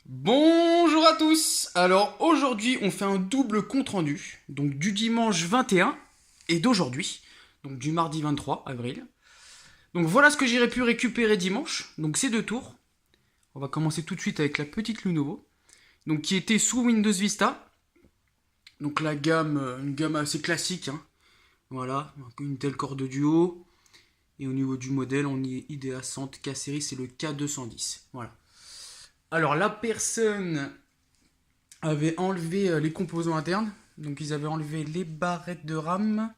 Bonjour à tous. Alors aujourd'hui on fait un double compte rendu, donc du dimanche 21 et d'aujourd'hui, donc du mardi 23 avril. Donc voilà ce que j'ai pu récupérer dimanche, donc ces deux tours. On va commencer tout de suite avec la petite Lenovo, donc qui était sous Windows Vista. Donc la gamme, une gamme assez classique, hein. Voilà, une Intel Core de Duo. Et au niveau du modèle, on y est IDEA 100 K-Series, c'est le K210. Voilà. Alors la personne avait enlevé les composants internes. Donc ils avaient enlevé les barrettes de RAM.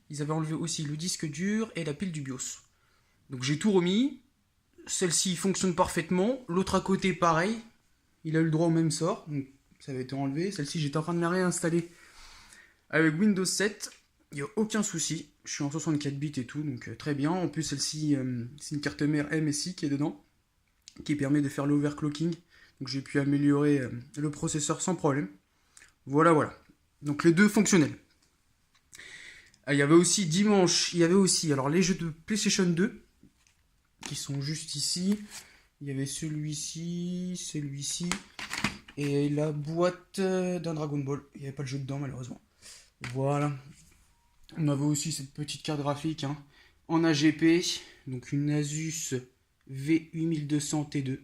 Ils avaient enlevé aussi le disque dur et la pile du BIOS. Donc j'ai tout remis. Celle-ci fonctionne parfaitement. L'autre à côté, pareil. Il a eu le droit au même sort. Donc ça avait été enlevé. Celle-ci, j'étais en train de la réinstaller avec Windows 7. Il n'y a aucun souci. Je suis en 64 bits et tout. Donc très bien. En plus, celle-ci, c'est une carte mère MSI qui est dedans, qui permet de faire l'overclocking. Donc j'ai pu améliorer le processeur sans problème. Voilà, voilà. Donc les deux fonctionnels. Ah, il y avait aussi dimanche, il y avait aussi alors les jeux de PlayStation 2 qui sont juste ici. Il y avait celui-ci et la boîte d'un Dragon Ball. Il n'y avait pas le jeu dedans malheureusement. Voilà. On avait aussi cette petite carte graphique, hein, en AGP, donc une Asus V8200T2,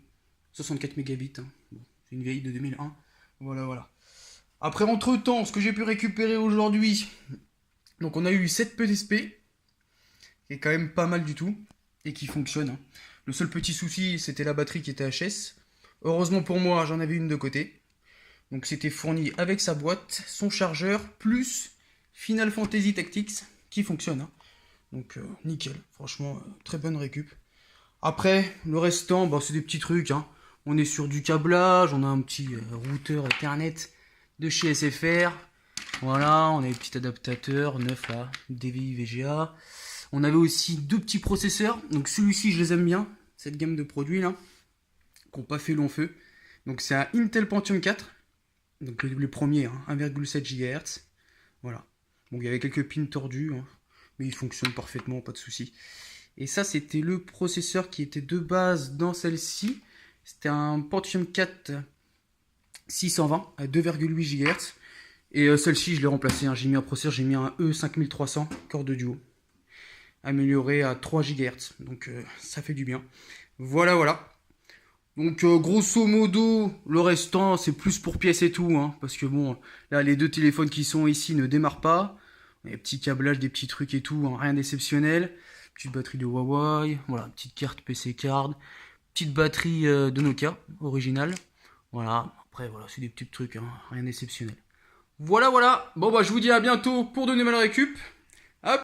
64 mégabits. Hein. Bon, c'est une vieille de 2001. Voilà, voilà. Après, entre-temps, ce que j'ai pu récupérer aujourd'hui, donc on a eu cette PSP, qui est quand même pas mal du tout, et qui fonctionne, hein. Le seul petit souci, c'était la batterie qui était HS. Heureusement pour moi, j'en avais une de côté. Donc c'était fourni avec sa boîte, son chargeur, plus Final Fantasy Tactics, qui fonctionne, hein. Donc nickel, franchement, très bonne récup. Après, le restant, bah, c'est des petits trucs, hein. On est sur du câblage, on a un petit routeur Ethernet de chez SFR. Voilà, on a les petits adaptateurs neufs là, DVI VGA. On avait aussi deux petits processeurs. Donc celui-ci, je les aime bien, cette gamme de produits là, qui n'ont pas fait long feu. Donc c'est un Intel Pentium 4. Donc le premier, hein, 1,7 GHz. Voilà. Bon, il y avait quelques pins tordus, hein, mais il fonctionne parfaitement, pas de souci. Et ça, c'était le processeur qui était de base dans celle-ci. C'était un Pentium 4 620 à 2,8 GHz. Et celle-ci, je l'ai remplacée, hein. J'ai mis un processeur, j'ai mis un E5300 Core de Duo, amélioré à 3 GHz. Donc ça fait du bien. Voilà, voilà. Donc grosso modo, le restant, c'est plus pour pièces et tout, hein, parce que bon, là, les deux téléphones qui sont ici ne démarrent pas. Les petits câblages, des petits trucs et tout, hein, rien d'exceptionnel. Petite batterie de Huawei, voilà, petite carte PC card, petite batterie de Nokia, originale. Voilà, après, voilà, c'est des petits trucs, hein, rien d'exceptionnel. Voilà, voilà. Bon, bah, je vous dis à bientôt pour de nouvelles récup.